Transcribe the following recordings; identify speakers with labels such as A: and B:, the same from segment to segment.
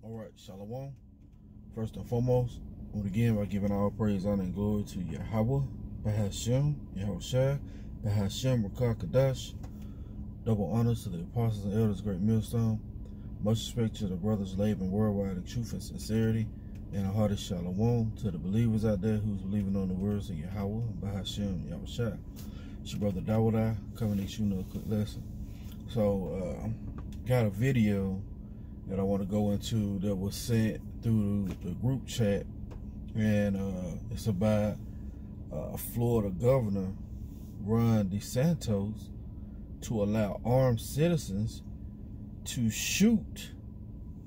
A: All right, Shalom. First and foremost, I want to begin by giving all praise, honor, and glory to Yahweh, Bahashem, Yahushua, Bahashem, Rakah Kadash. Double honors to the apostles and elders, great millstone. Much respect to the brothers laboring worldwide in truth and sincerity, and a hearty Shalom to the believers out there who's believing on the words of Yahweh, Bahashem, Yahushua. It's your brother Dawodah coming at you a quick lesson. So, got a video that I want to go into that was sent through the group chat, and it's about Florida Governor Ron DeSantis to allow armed citizens to shoot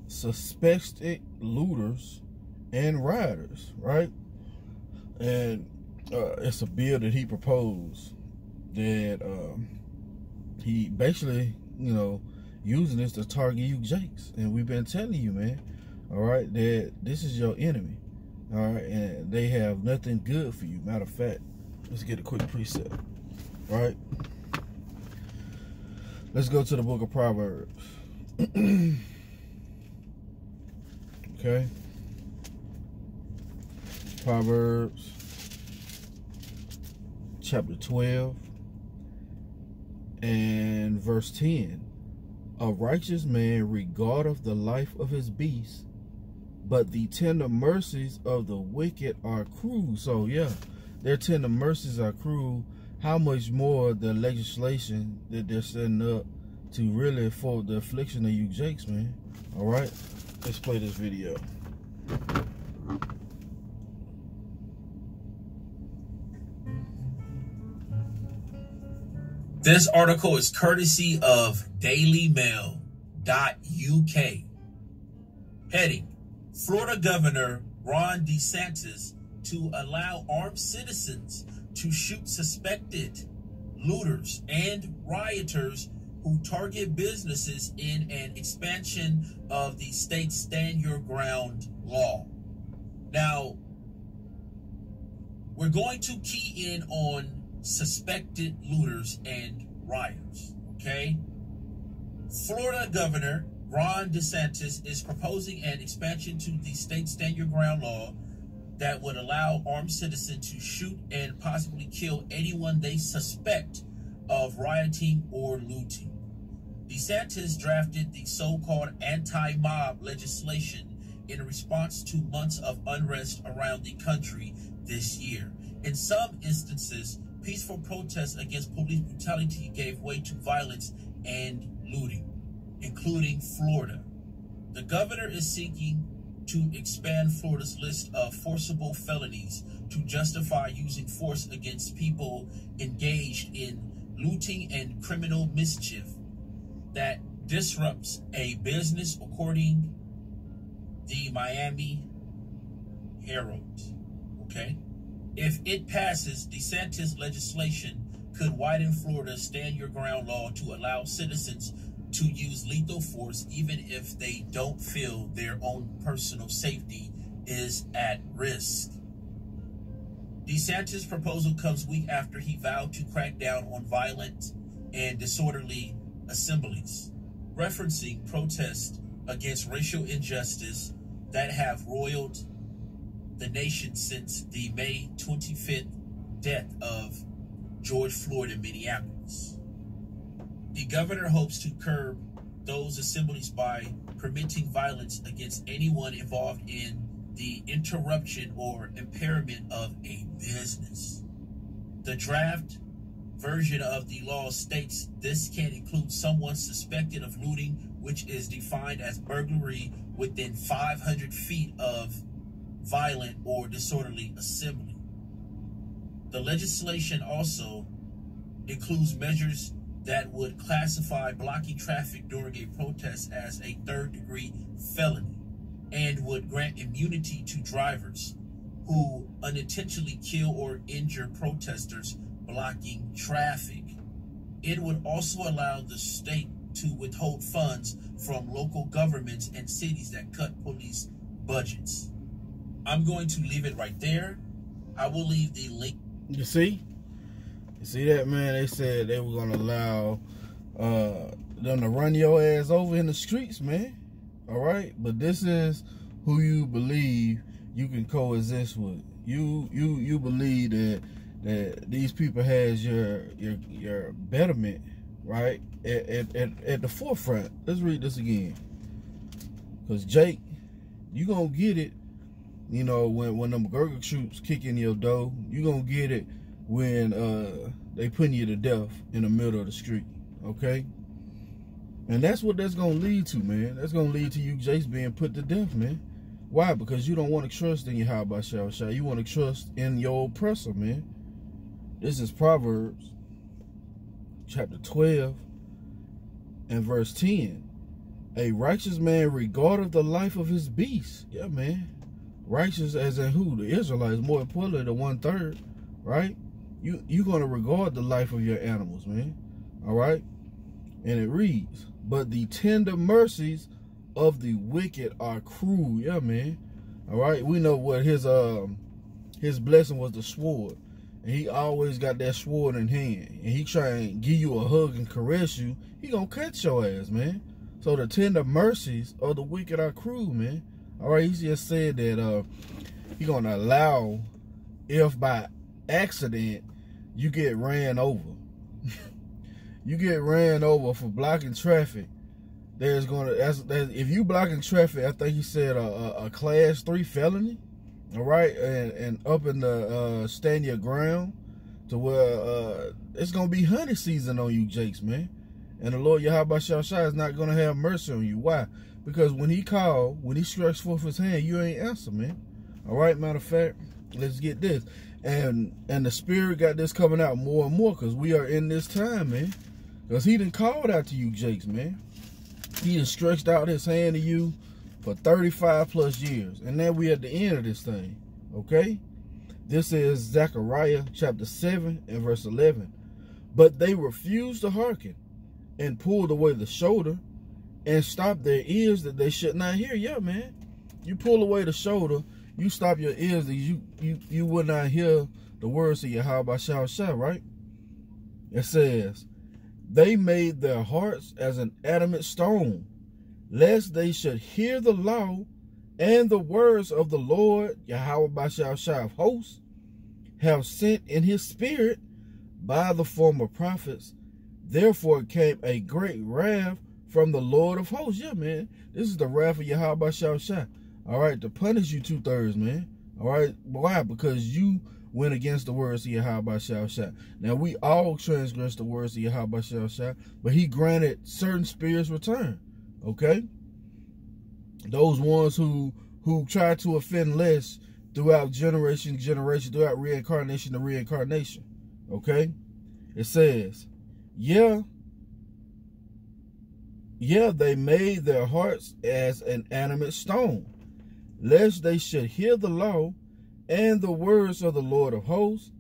A: suspected looters and rioters, right? And it's a bill that he proposed that he basically, using this to target you jakes. And we've been telling you, man, all right, that this is your enemy, all right, and they have nothing good for you. Matter of fact, let's get a quick precept, right? Let's go to the book of Proverbs. Okay. Proverbs chapter 12 and verse 10. A righteous man regardeth the life of his beast, but the tender mercies of the wicked are cruel. So yeah, their tender mercies are cruel. How much more the legislation that they're setting up to really afford the affliction of you jakes, man. All right, let's play this video.
B: This article is courtesy of dailymail.uk. Heading: Florida Governor Ron DeSantis to allow armed citizens to shoot suspected looters and rioters who target businesses in an expansion of the state's Stand Your Ground law. Now, we're going to key in on suspected looters and rioters, okay? Florida Governor Ron DeSantis is proposing an expansion to the state Stand Your Ground law that would allow armed citizens to shoot and possibly kill anyone they suspect of rioting or looting. DeSantis drafted the so-called anti-mob legislation in response to months of unrest around the country this year. In some instances, peaceful protests against police brutality gave way to violence and looting, including Florida. The governor is seeking to expand Florida's list of forcible felonies to justify using force against people engaged in looting and criminal mischief that disrupts a business, according the Miami Herald. Okay? If it passes, DeSantis legislation could widen Florida's Stand Your Ground law to allow citizens to use lethal force even if they don't feel their own personal safety is at risk. DeSantis' proposal comes week after he vowed to crack down on violent and disorderly assemblies, referencing protests against racial injustice that have roiled the nation since the May 25th death of George Floyd in Minneapolis. The governor hopes to curb those assemblies by permitting violence against anyone involved in the interruption or impairment of a business. The draft version of the law states this can include someone suspected of looting, which is defined as burglary within 500 feet of violent or disorderly assembly. The legislation also includes measures that would classify blocking traffic during a protest as a third-degree felony and would grant immunity to drivers who unintentionally kill or injure protesters blocking traffic. It would also allow the state to withhold funds from local governments and cities that cut police budgets. I'm going to leave it right there. I will leave the link.
A: You see that, man? They said they were gonna allow them to run your ass over in the streets, man. all right? But this is who you believe you can coexist with. You believe that these people has your betterment, right, at the forefront. Let's read this again. Because Jake, you gonna get it, you know, when them Gurgle troops kick in your door. You gonna get it when they putting you to death in the middle of the street, okay? And that's what that's gonna lead to, man. That's gonna lead to you, Jace, being put to death, man. Why? Because you don't want to trust in Yahweh Shah Shah. You want to trust in your oppressor, man. This is Proverbs chapter 12 and verse 10. A righteous man regardeth the life of his beast. Yeah, man. Righteous as in who? The Israelites, more importantly, the 1/3, right? You're going to regard the life of your animals, man. All right? And it reads, but the tender mercies of the wicked are cruel. Yeah, man. All right, we know what his blessing was, the sword, and he always got that sword in hand, and he try and give you a hug and caress you. He gonna cut your ass, man. So the tender mercies of the wicked are cruel, man. All right, he just said that he gonna allow if by accident you get ran over. You get ran over for blocking traffic. There's gonna if you blocking traffic, I think he said a class 3 felony, all right, and up in the stand your ground to where it's gonna be hunting season on you, Jakes, man. And the Lord Yahweh Shah Shah is not gonna have mercy on you. Why? Because when he called, when he stretched forth his hand, you ain't answer, man. All right, matter of fact, let's get this, and the Spirit got this coming out more and more because we are in this time, man. Because he done called out to you, Jakes, man. He done stretched out his hand to you for 35 plus years. And now we at the end of this thing. Okay? This is Zechariah chapter 7 and verse 11. But they refused to hearken and pulled away the shoulder and stopped their ears that they should not hear. Yeah, man. You pull away the shoulder, you stop your ears that you would not hear the words of Yahweh Shah Shah, right? It says, they made their hearts as an adamant stone, lest they should hear the law and the words of the Lord, Yahweh Shah Shah of hosts, have sent in his spirit by the former prophets. Therefore came a great wrath from the Lord of hosts. Yeah, man. This is the wrath of Yahweh Shah Shah. All right, to punish you 2/3, man. All right. Why? Because you went against the words of Yahweh Shah Shah. Now, we all transgressed the words of Yahweh Shah Shah, but he granted certain spirits return, okay? Those ones who tried to offend less throughout generation, throughout reincarnation to reincarnation, okay? It says, yeah, they made their hearts as an adamant stone, lest they should hear the law and the words of the Lord of hosts,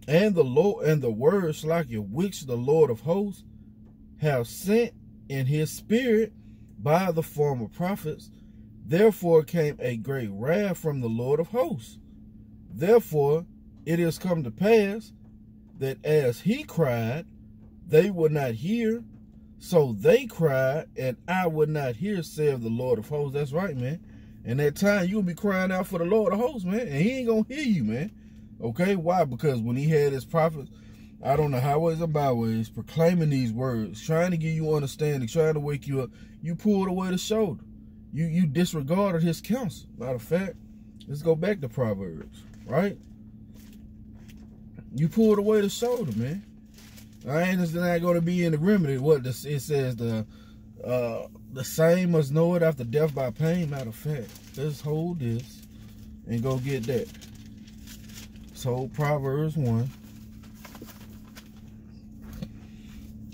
A: and the words like which the Lord of hosts have sent in his spirit by the former prophets. Therefore came a great wrath from the Lord of hosts. Therefore it is come to pass that as he cried, they would not hear. So they cried, and I would not hear, saith the Lord of hosts. That's right, man. And that time you'll be crying out for the Lord of hosts, man, and he ain't gonna hear you, man. Okay, why? Because when he had his prophets out on the highways and byways proclaiming these words, trying to give you understanding, trying to wake you up, you pulled away the shoulder. You disregarded his counsel. Matter of fact, let's go back to Proverbs, right? You pulled away the shoulder, man. I ain't just not gonna be in the remedy. What it says, the same must know it after death by pain. Matter of fact, let's hold this and go get that. So Proverbs 1.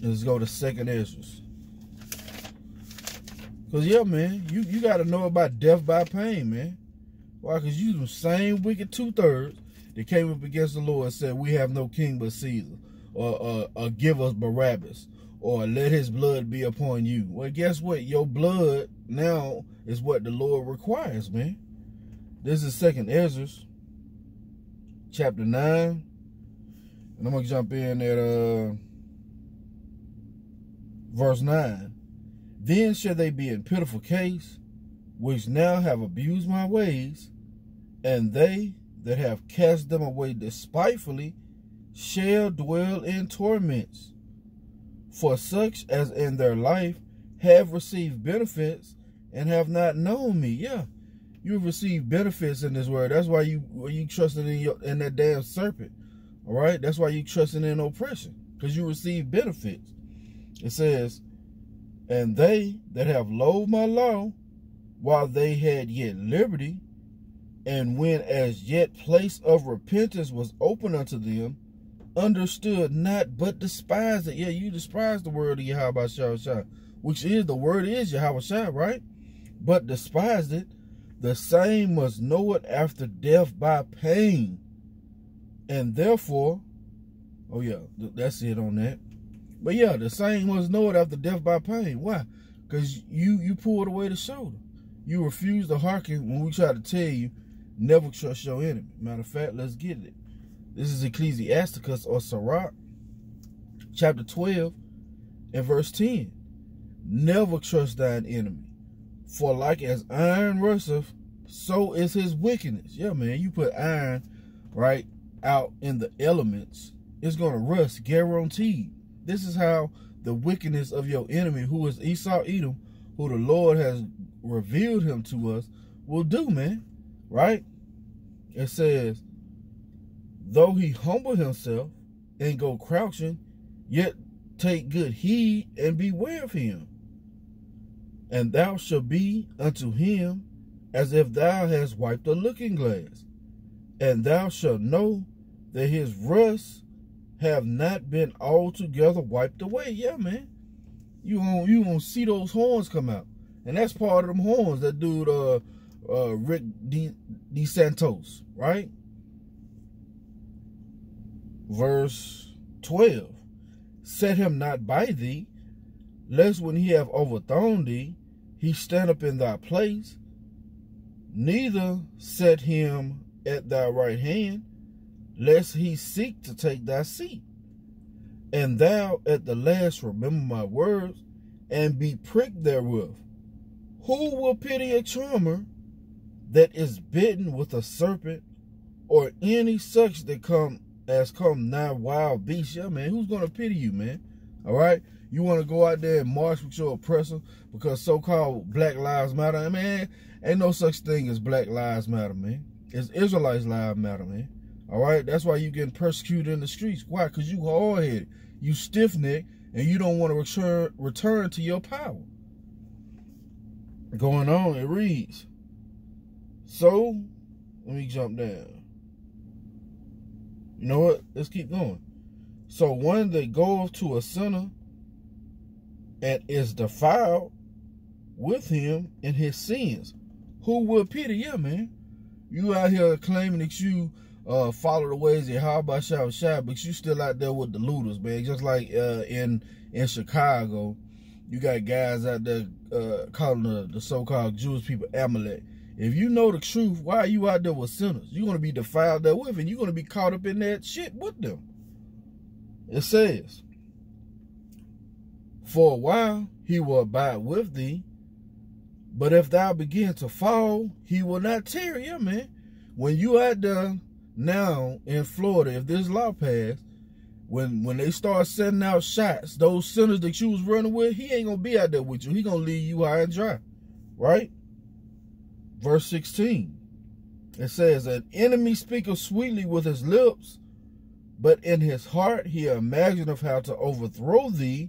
A: Let's go to 2nd Ezra. Cause yeah, man, you gotta know about death by pain, man. Why? Cause you the same wicked 2/3 that came up against the Lord and said, we have no king but Caesar, or give us Barabbas, or let his blood be upon you. Well, guess what? Your blood now is what the Lord requires, man. This is 2nd Ezra, chapter 9. And I'm going to jump in at verse 9. Then shall they be in pitiful case, which now have abused my ways, and they that have cast them away despitefully shall dwell in torments. For such as in their life have received benefits and have not known me. Yeah, you've received benefits in this world. That's why you trusting in that damn serpent. All right, that's why you trusting in oppression, because you receive benefits. It says, and they that have loathed my law, while they had yet liberty, and when as yet place of repentance was open unto them, understood not, but despised it. Yeah, you despise the word of Yahweh Shah, which is, the word is Yahweh Shah, right? But despised it, the same must know it after death by pain. And therefore, oh yeah, that's it on that. But yeah, the same must know it after death by pain. Why? Because you pulled away the shoulder. You refuse to hearken when we try to tell you, never trust your enemy. Matter of fact, let's get it. This is Ecclesiasticus or Sirach, chapter 12 and verse 10. Never trust thine enemy, for like as iron rusteth, so is his wickedness. Yeah, man, you put iron right out in the elements, it's going to rust, guaranteed. This is how the wickedness of your enemy, who is Esau Edom, who the Lord has revealed him to us, will do, man. Right? It says, though he humble himself and go crouching, yet take good heed and beware of him. And thou shalt be unto him as if thou hast wiped a looking glass. And thou shalt know that his rust have not been altogether wiped away. Yeah, man. You gonna see those horns come out. And that's part of them horns, that dude Rick DeSantis, right? Verse 12. Set him not by thee, lest when he have overthrown thee, he stand up in thy place. Neither set him at thy right hand, lest he seek to take thy seat. And thou at the last remember my words, and be pricked therewith. Who will pity a charmer that is bitten with a serpent, or any such that come nigh wild beasts? Yeah, man, who's gonna pity you, man? All right, you want to go out there and march with your oppressor because so-called Black Lives Matter? Man, ain't no such thing as Black Lives Matter, man. It's Israelites Lives Matter, man. All right, that's why you getting persecuted in the streets. Why? Because you hard-headed, you stiff-necked, and you don't want to return to your power. Going on, it reads, so, let me jump down. You know what? Let's keep going. So one that goeth to a sinner and is defiled with him in his sins, who will pity? Yeah, man. You out here claiming that you follow the ways of Yahweh Shah, but you still out there with the looters, man. Just like in Chicago, you got guys out there calling the so-called Jewish people Amalek. If you know the truth, why are you out there with sinners? You're going to be defiled there with, and you're going to be caught up in that shit with them. It says, for a while he will abide with thee, but if thou begin to fall, he will not tarry. Yeah, man. When you out there now in Florida, if this law passed, when they start sending out shots, those sinners that you was running with, he ain't going to be out there with you. He going to leave you high and dry. Right? Verse 16. It says, an enemy speaketh sweetly with his lips, but in his heart he imagineth how to overthrow thee,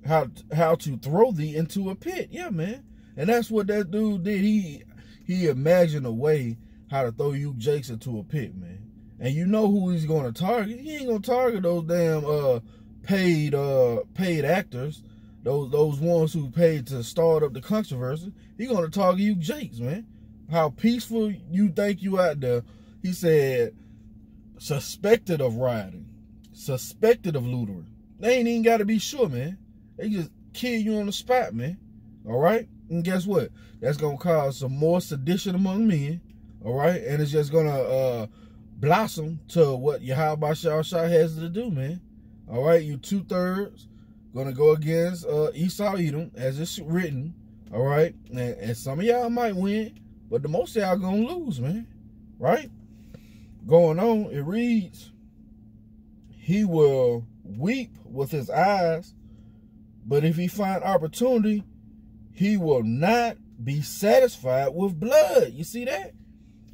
A: how to throw thee into a pit. Yeah, man. And that's what that dude did. He imagined a way how to throw you Jakes into a pit, man. And you know who he's going to target. He ain't going to target those damn paid actors, those ones who paid to start up the controversy. He going to target you Jakes, man. How peaceful you think you out there. He said, suspected of rioting, suspected of lootering. They ain't even got to be sure, man. They just kill you on the spot, man. All right? And guess what? That's going to cause some more sedition among men. All right? And it's just going to blossom to what Yahweh Shah has to do, man. All right? You 2/3 gonna go against Esau Edom, as it's written. All right, and some of y'all might win, but the most of y'all gonna lose, man. Right? Going on, it reads, he will weep with his eyes, but if he find opportunity, he will not be satisfied with blood. You see that?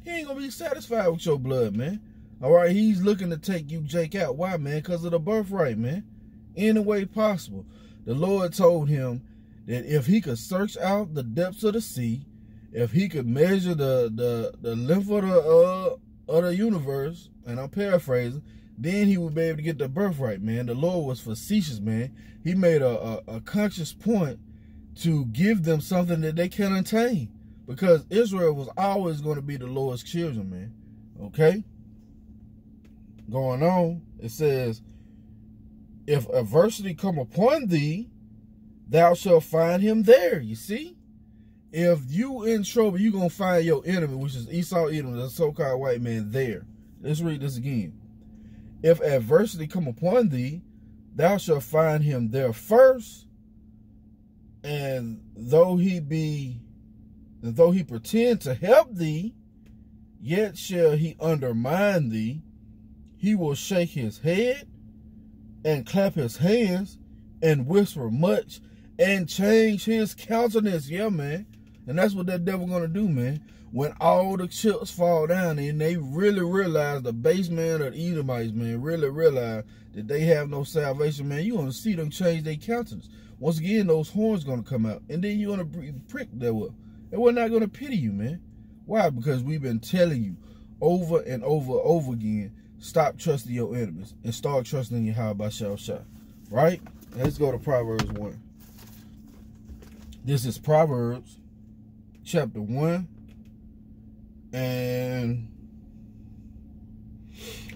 A: He ain't gonna be satisfied with your blood, man. All right, he's looking to take you, Jake, out. Why, man? Because of the birthright, man. Any way possible. The Lord told him that if he could search out the depths of the sea, if he could measure the length of the universe, and I'm paraphrasing, then he would be able to get the birthright, man. The Lord was facetious, man. He made a conscious point to give them something that they can attain, because Israel was always going to be the Lord's children, man. Okay? Going on, it says, if adversity come upon thee, thou shalt find him there. You see? If you in trouble, you're going to find your enemy, which is Esau Edom, the so-called white man, there. Let's read this again. If adversity come upon thee, thou shalt find him there first, and though he pretend to help thee, yet shall he undermine thee. He will shake his head and clap his hands and whisper much and change his countenance. Yeah, man. And that's what that devil gonna do, man. When all the chips fall down and they really realize, the base man of the Edomites, man, really realize that they have no salvation, man, you're gonna see them change their countenance. Once again, those horns gonna come out, and then you're gonna prick them up. And we're not gonna pity you, man. Why? Because we've been telling you over and over again, stop trusting your enemies and start trusting in Yahweh Shah. Right? Let's go to Proverbs 1. This is Proverbs chapter 1 and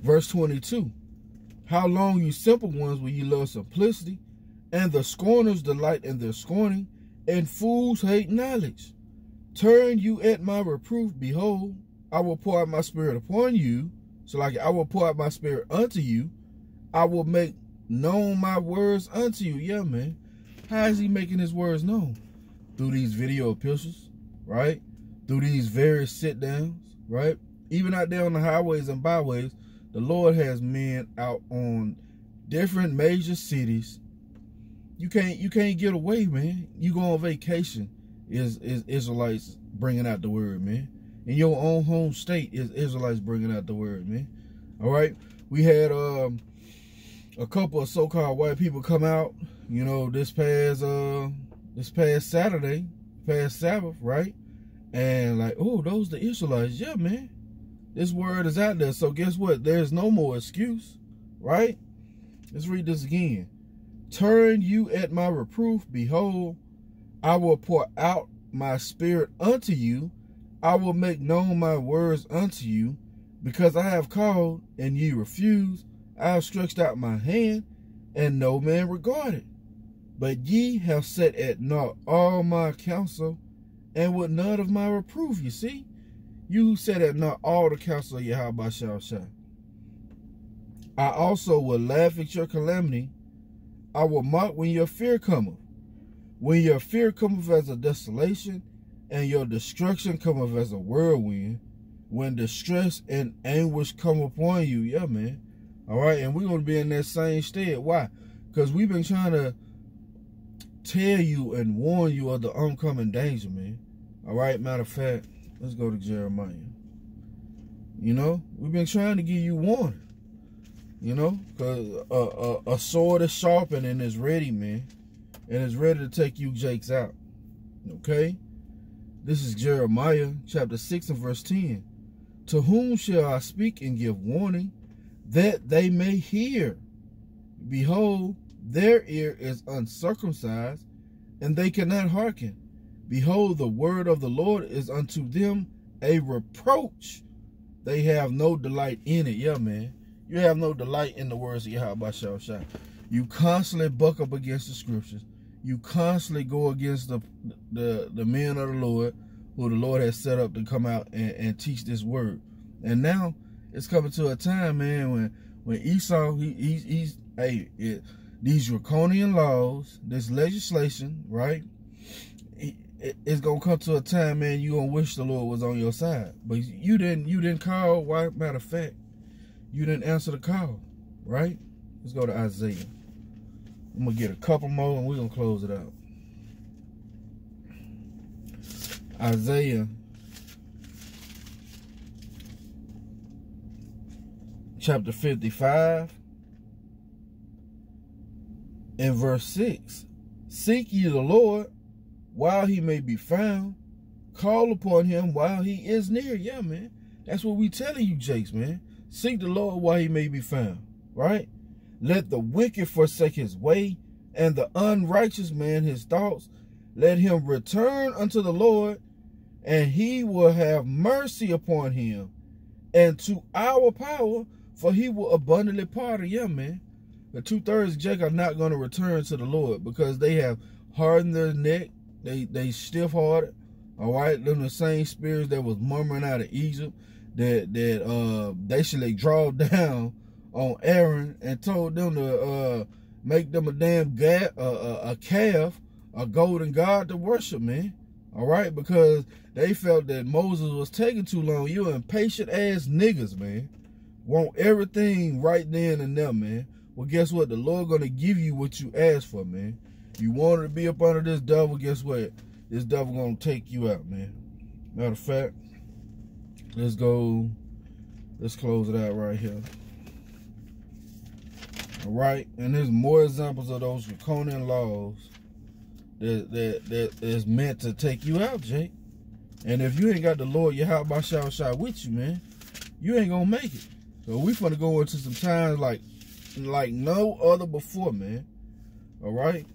A: verse 22. How long, you simple ones, will you love simplicity, and the scorners delight in their scorning, and fools hate knowledge. Turn you at my reproof, behold, I will pour out my spirit upon you. So like I will pour out my spirit unto you, I will make known my words unto you. Yeah, man. How is he making his words known? Through these video epistles, right? Through these various sit-downs, right? Even out there on the highways and byways, the Lord has men out on different major cities. You can't get away, man. You go on vacation, is Israelites bringing out the word, man. In your own home state is Israelites bringing out the word, man. All right. We had a couple of so-called white people come out, you know, this past Saturday, past Sabbath, right? And like, oh, those the Israelites. Yeah, man. This word is out there. So guess what? There's no more excuse, right? Let's read this again. Turn you at my reproof, behold, I will pour out my spirit unto you. I will make known my words unto you, because I have called, and ye refuse. I have stretched out my hand, and no man regarded. But ye have set at naught all my counsel, and with none of my reproof. You see? You set at naught all the counsel of Yahweh Shah. I also will laugh at your calamity. I will mock when your fear cometh. When your fear cometh as a desolation, and your destruction cometh as a whirlwind, when distress and anguish come upon you. Yeah, man. All right, and we're going to be in that same state. Why? Because we've been trying to tell you and warn you of the oncoming danger, man. All right, matter of fact, let's go to Jeremiah. You know, we've been trying to give you warning. You know, because a sword is sharpened and is ready, man. And it's ready to take you Jakes out. Okay? This is Jeremiah chapter 6 and verse 10. To whom shall I speak and give warning, that they may hear? Behold, their ear is uncircumcised, and they cannot hearken. Behold, the word of the Lord is unto them a reproach. They have no delight in it. Yeah, man. You have no delight in the words of Yahweh Shah. You constantly buck up against the scriptures. You constantly go against the men of the Lord, who the Lord has set up to come out and teach this word. And now it's coming to a time, man, when Esau, these draconian laws, this legislation, right? It's gonna come to a time, man, you gonna wish the Lord was on your side. But you didn't call. Why? Matter of fact, you didn't answer the call, right? Let's go to Isaiah. I'm gonna get a couple more and we're gonna close it out. Isaiah chapter 55 and verse 6. Seek ye the Lord while he may be found. Call upon him while he is near. Yeah, man. That's what we telling you, Jakes, man. Seek the Lord while he may be found, right? Let the wicked forsake his way, and the unrighteous man his thoughts. Let him return unto the Lord, and he will have mercy upon him, and to our power, for he will abundantly pardon. Yeah, man. The 2/3 of Jacob are not going to return to the Lord because they have hardened their neck. They stiff-hearted. All right, them the same spirits that was murmuring out of Egypt that they should draw down on Aaron and told them to make them a damn a calf, a golden god to worship, man. All right, because they felt that Moses was taking too long. You impatient ass niggas, man. Want everything right then and there, man. Well, guess what? The Lord gonna give you what you asked for, man. You wanted to be up under this devil, guess what? This devil gonna take you out, man. Matter of fact, let's close it out right here. All right, and there's more examples of those draconian laws that is meant to take you out, Jake. And if you ain't got the Lord, your house by shall with you, man, you ain't gonna make it. So we finna go into some times like no other before, man. All right,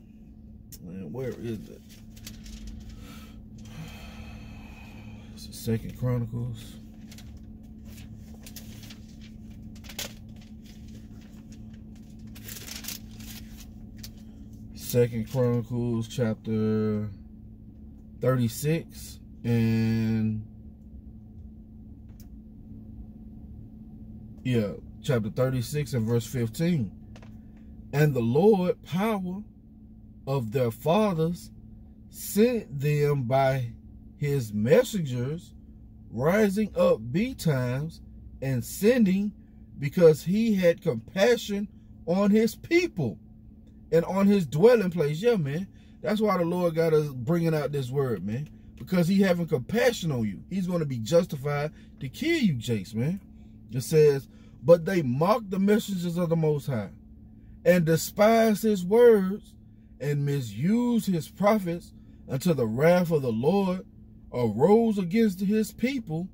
A: and where is it? It's 2 Chronicles. Second Chronicles chapter 36 and chapter 36 and verse 15. And the Lord power of their fathers sent them by his messengers, rising up betimes and sending, because he had compassion on his people and on his dwelling place. Yeah, man. That's why the Lord got us bringing out this word, man. Because he having compassion on you. He's going to be justified to kill you, Jakes, man. It says, but they mocked the messengers of the Most High and despised his words and misused his prophets until the wrath of the Lord arose against his people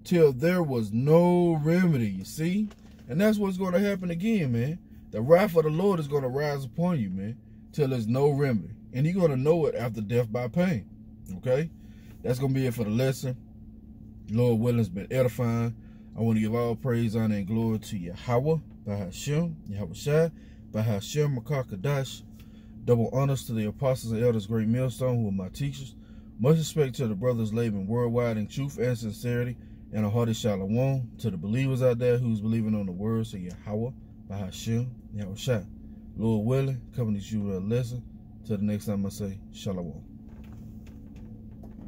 A: till there was no remedy, you see? And that's what's going to happen again, man. The wrath of the Lord is going to rise upon you, man, till there's no remedy. And you're going to know it after death by pain, okay? That's going to be it for the lesson. Lord willing, it's been edifying. I want to give all praise, honor, and glory to Yahweh, Bahashem, Yahweh Shai, Bahashem, Makakadash. Double honors to the apostles and elders, great millstone, who are my teachers. Much respect to the brothers laboring worldwide in truth and sincerity, and a hearty shalom to the believers out there who's believing on the words of Yahweh, Bahashem, Yahweh Shai. Lord willing, coming to you with a lesson. Till the next time I say, shalom.